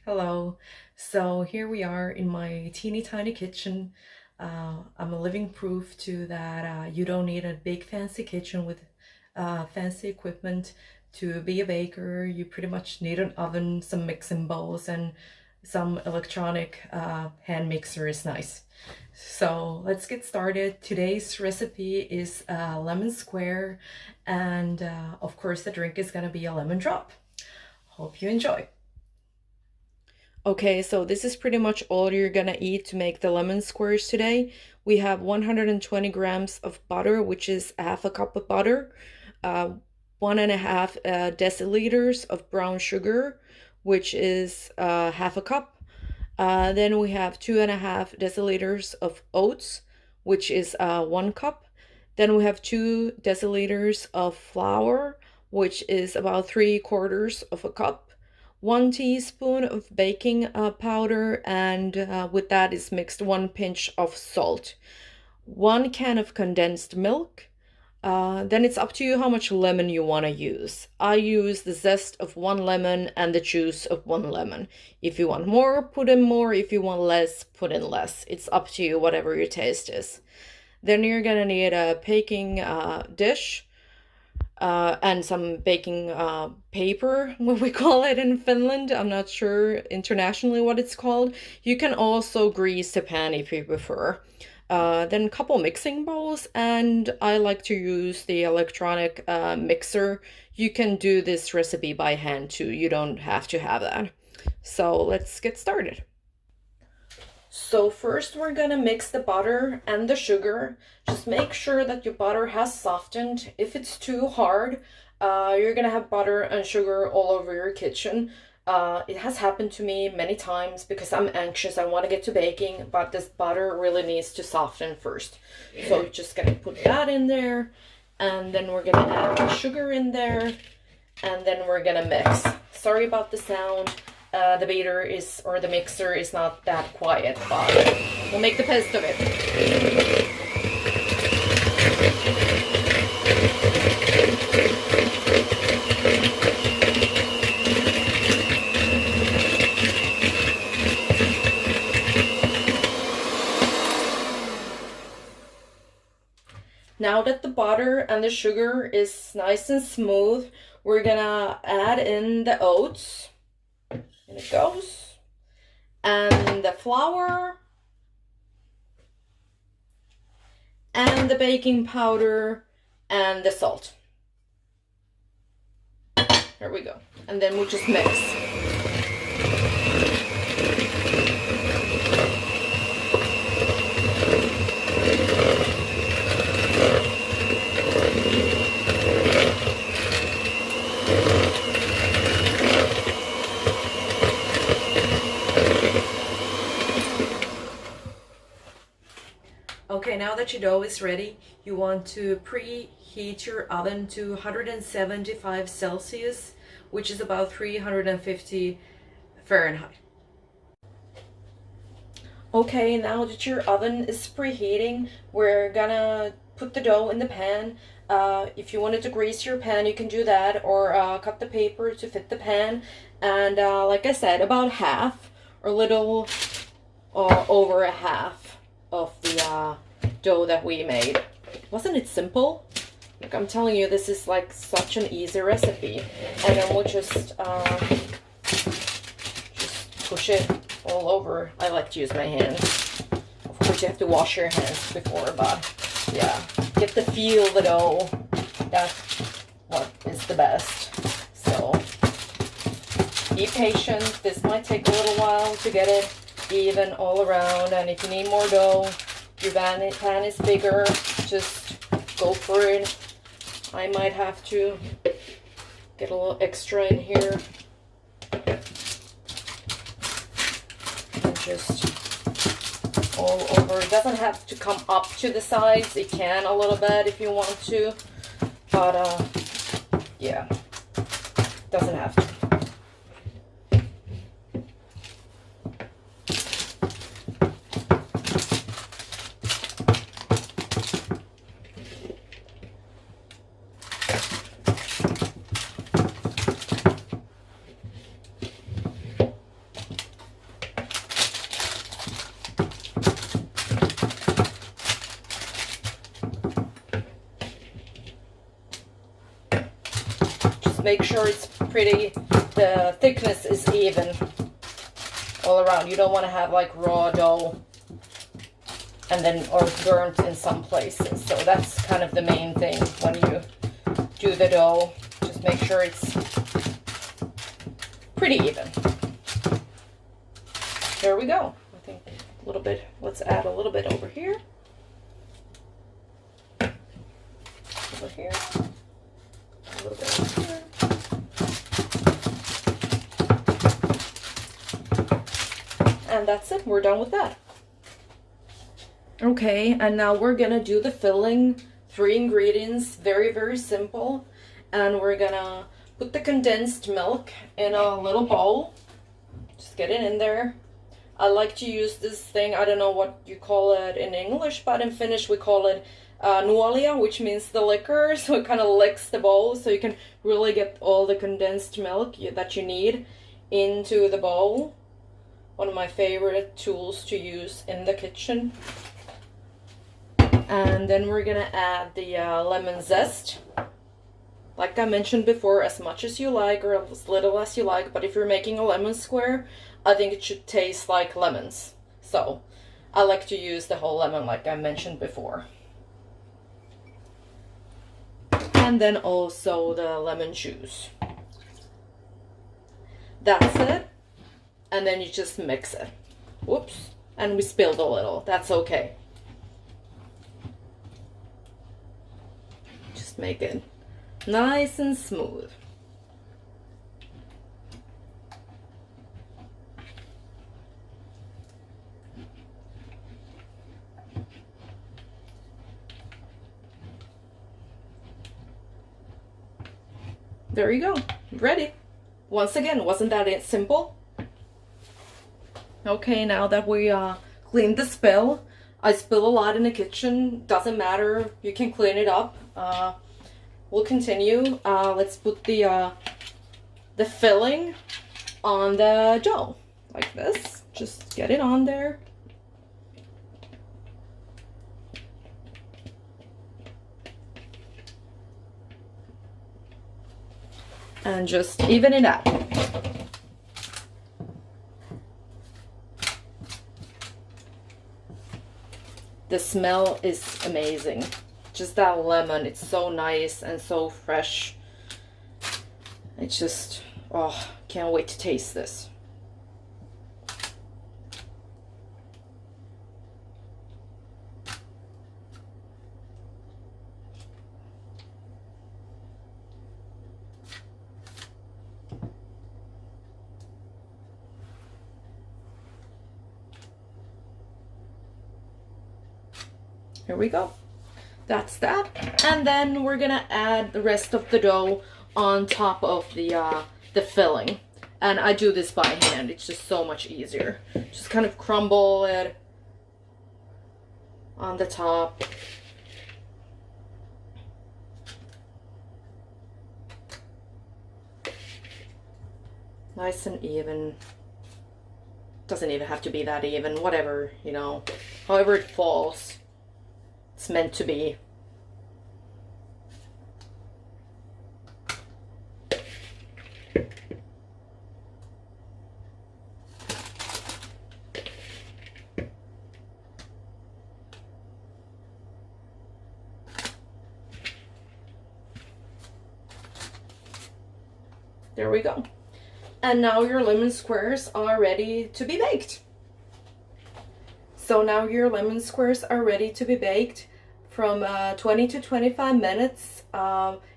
Hello. So here we are in my teeny tiny kitchen. I'm a living proof to that you don't need a big fancy kitchen with fancy equipment to be a baker. You pretty much need an oven, some mixing bowls, and some electronic hand mixer is nice. So let's get started. Today's recipe is lemon square, and of course the drink is gonna be a lemon drop. Hope you enjoy. Okay, so this is pretty much all you're gonna eat to make the lemon squares today. We have 120 grams of butter, which is a half a cup of butter, 1.5 deciliters of brown sugar, which is half a cup. Then we have 2.5 deciliters of oats, which is 1 cup. Then we have 2 deciliters of flour, which is about 3/4 of a cup. 1 teaspoon of baking powder, and with that is mixed 1 pinch of salt. 1 can of condensed milk. Then it's up to you how much lemon you want to use. I use the zest of 1 lemon and the juice of 1 lemon. If you want more, put in more. If you want less, put in less. It's up to you, whatever your taste is. Then you're gonna need a baking dish and some baking paper, what we call it in Finland. I'm not sure internationally what it's called. You can also grease the pan if you prefer. Then a couple mixing bowls, and I like to use the electronic mixer. You can do this recipe by hand too. You don't have to have that. So let's get started. So first we're gonna mix the butter and the sugar. Just make sure that your butter has softened. If it's too hard, you're gonna have butter and sugar all over your kitchen. It has happened to me many times because I'm anxious. I want to get to baking, but this butter really needs to soften first. So you're just gonna put that in there, and then we're gonna add the sugar in there, and then we're gonna mix. Sorry about the sound. The beater is, or the mixer is not that quiet, but we'll make the best of it. Now that the butter and the sugar is nice and smooth, we're gonna add in the oats. And it goes. And the flour. And the baking powder and the salt. There we go. And then we'll just mix. Okay, now that your dough is ready, you want to preheat your oven to 175 Celsius, which is about 350 Fahrenheit. Okay, now that your oven is preheating, we're gonna put the dough in the pan. If you wanted to grease your pan, you can do that, or cut the paper to fit the pan. And like I said, about half, or a little over a half of the dough that we made. Wasn't it simple? Like, I'm telling you, this is like such an easy recipe. And then we'll just push it all over. I like to use my hands. Of course, you have to wash your hands before, but yeah, get the feel of the dough. That's what is the best. So be patient. This might take a little while to get it even all around, and if you need more dough, your pan is bigger, just go for it. I might have to get a little extra in here and just all over. It doesn't have to come up to the sides. It can a little bit if you want to, but yeah, doesn't have to. make sure it's pretty, the thickness is even all around. You don't want to have like raw dough and then, or burnt in some places. So that's kind of the main thing when you do the dough. Just make sure it's pretty even. There we go. I think a little bit, let's add a little bit over here. Over here. A little bit over here. And that's it. We're done with that. Okay, and now we're gonna do the filling. 3 ingredients, very, very simple. And we're gonna put the condensed milk in a little bowl. Just get it in there. I like to use this thing, I don't know what you call it in English, but in Finnish we call it nuolia, which means the liquor. So it kind of licks the bowl, so you can really get all the condensed milk that you need into the bowl. One of my favorite tools to use in the kitchen. And then we're gonna add the lemon zest. Like I mentioned before, as much as you like or as little as you like, but if you're making a lemon square, I think it should taste like lemons. So I like to use the whole lemon like I mentioned before. And then also the lemon juice. That's it. And then you just mix it. Whoops. And we spilled a little. That's okay. Just make it nice and smooth. There you go. Ready. Once again, wasn't that simple? Okay, now that we cleaned the spill, I spill a lot in the kitchen. Doesn't matter. You can clean it up. We'll continue. Let's put the filling on the dough like this. Just get it on there. And just even it out. The smell is amazing. Just that lemon, it's so nice and so fresh. It's just, oh, can't wait to taste this. Here we go. That's that. And then we're gonna add the rest of the dough on top of the filling. And I do this by hand. It's just so much easier. Just kind of crumble it on the top. Nice and even. Doesn't even have to be that even. Whatever, you know. However it falls. It's meant to be. There we go. And now your lemon squares are ready to be baked. So now your lemon squares are ready to be baked from 20 to 25 minutes.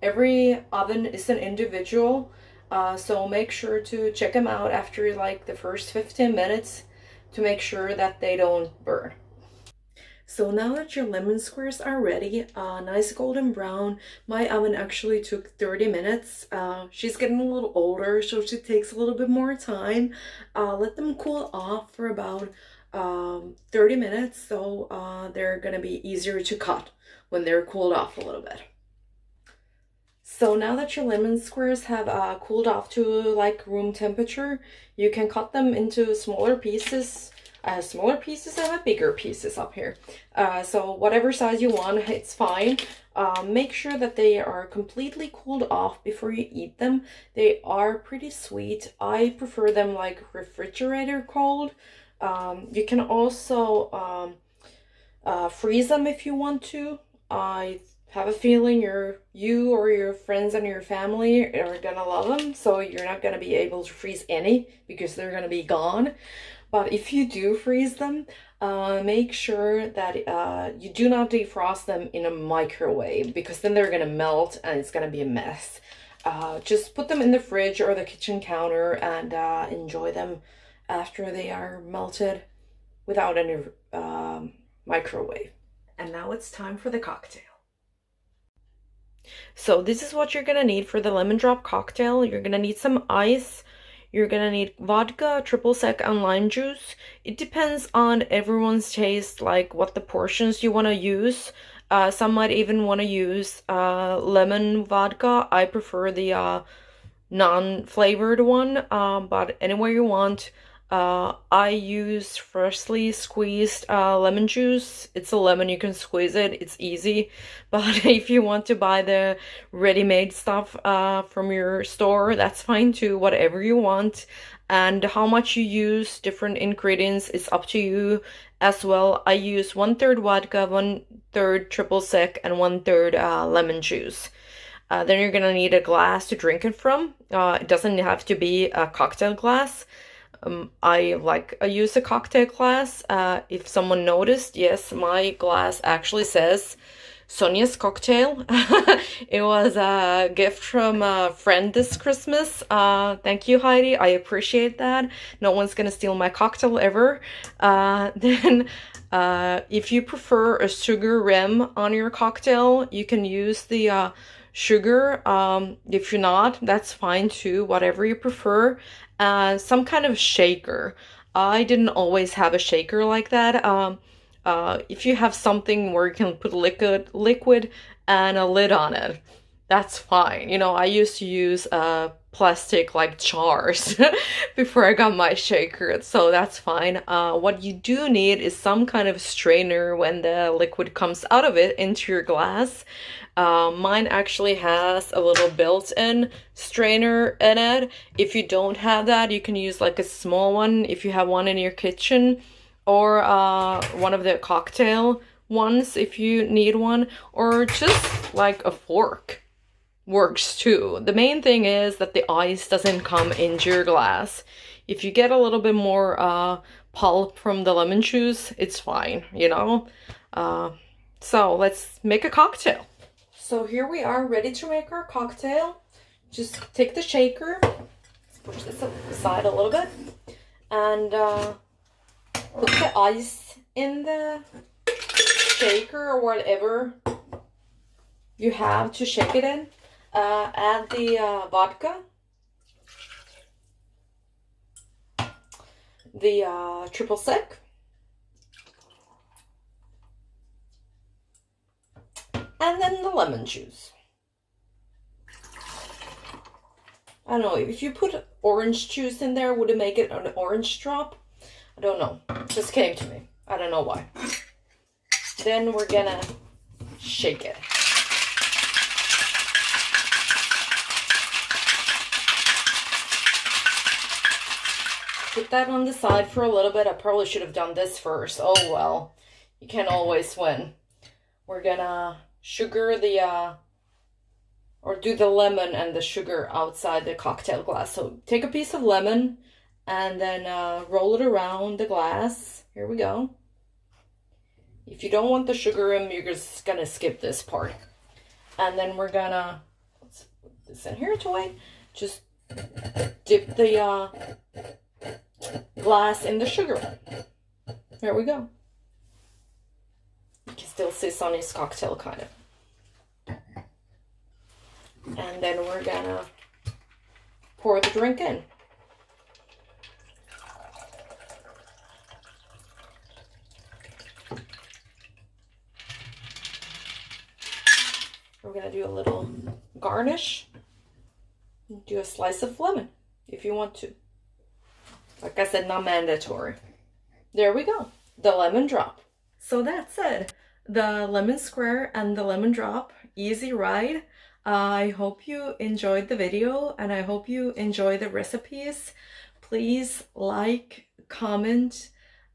Every oven is an individual, so make sure to check them out after like the first 15 minutes to make sure that they don't burn. So now that your lemon squares are ready, nice golden brown, my oven actually took 30 minutes. She's getting a little older, so she takes a little bit more time. Let them cool off for about 30 minutes, so they're gonna be easier to cut when they're cooled off a little bit. So now that your lemon squares have cooled off to like room temperature, you can cut them into smaller pieces. I have smaller pieces, I have bigger pieces up here. So whatever size you want, it's fine. Make sure that they are completely cooled off before you eat them. They are pretty sweet. I prefer them like refrigerator cold. You can also freeze them if you want to. I have a feeling you or your friends and your family are gonna love them, so you're not gonna be able to freeze any because they're gonna be gone. But if you do freeze them, make sure that you do not defrost them in a microwave, because then they're gonna melt and it's gonna be a mess. Just put them in the fridge or the kitchen counter and enjoy them after they are melted without any microwave. And now it's time for the cocktail. So this is what you're gonna need for the lemon drop cocktail. You're gonna need some ice. You're gonna need vodka, triple sec, and lime juice. It depends on everyone's taste, like what the portions you want to use. Some might even want to use lemon vodka. I prefer the non-flavored one, but anywhere you want. I use freshly squeezed lemon juice. It's a lemon, you can squeeze it, it's easy. But if you want to buy the ready-made stuff from your store, that's fine too, whatever you want. And how much you use different ingredients is up to you as well. I use 1/3 vodka, 1/3 triple sec, and 1/3 lemon juice. Then you're gonna need a glass to drink it from. It doesn't have to be a cocktail glass. I use a cocktail glass. If someone noticed, yes, my glass actually says Sonja's cocktail. It was a gift from a friend this Christmas. Thank you, Heidi. I appreciate that. No one's gonna steal my cocktail ever. Then if you prefer a sugar rim on your cocktail, you can use the sugar. If you're not, that's fine too, whatever you prefer. Some kind of shaker. I didn't always have a shaker like that. If you have something where you can put liquid and a lid on it, that's fine. You know, I used to use plastic like jars before I got my shaker, so that's fine. What you do need is some kind of strainer when the liquid comes out of it into your glass. Mine actually has a little built-in strainer in it. If you don't have that, you can use like a small one if you have one in your kitchen, or one of the cocktail ones if you need one, or just like a fork works too. The main thing is that the ice doesn't come into your glass. If you get a little bit more pulp from the lemon juice, it's fine, you know? So let's make a cocktail. So here we are, ready to make our cocktail. Just take the shaker, push this aside a little bit, and put the ice in the shaker or whatever you have to shake it in. Add the vodka, the triple sec, and then the lemon juice. I don't know, if you put orange juice in there, would it make it an orange drop? I don't know. Just came to me. I don't know why. Then we're gonna shake it. Put that on the side for a little bit. I probably should have done this first. Oh well, you can always win. We're gonna sugar the, or do the lemon and the sugar outside the cocktail glass. So take a piece of lemon and then roll it around the glass. Here we go. If you don't want the sugar in, you're just gonna skip this part. And then we're gonna, let's put this in here to wait. Just dip the glass in the sugar. There we go. You can still see Sonja's cocktail kind of. And then we're gonna pour the drink in. We're gonna do a little garnish. Do a slice of lemon if you want to. Like I said, not mandatory. There we go, the lemon drop. So that's it, the lemon square and the lemon drop, easy ride. I hope you enjoyed the video and I hope you enjoy the recipes. Please like, comment,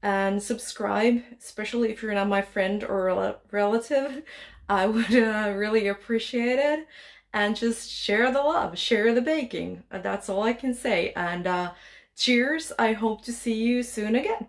and subscribe, especially if you're not my friend or relative. I would really appreciate it. And just share the love, share the baking. That's all I can say. And cheers. I hope to see you soon again.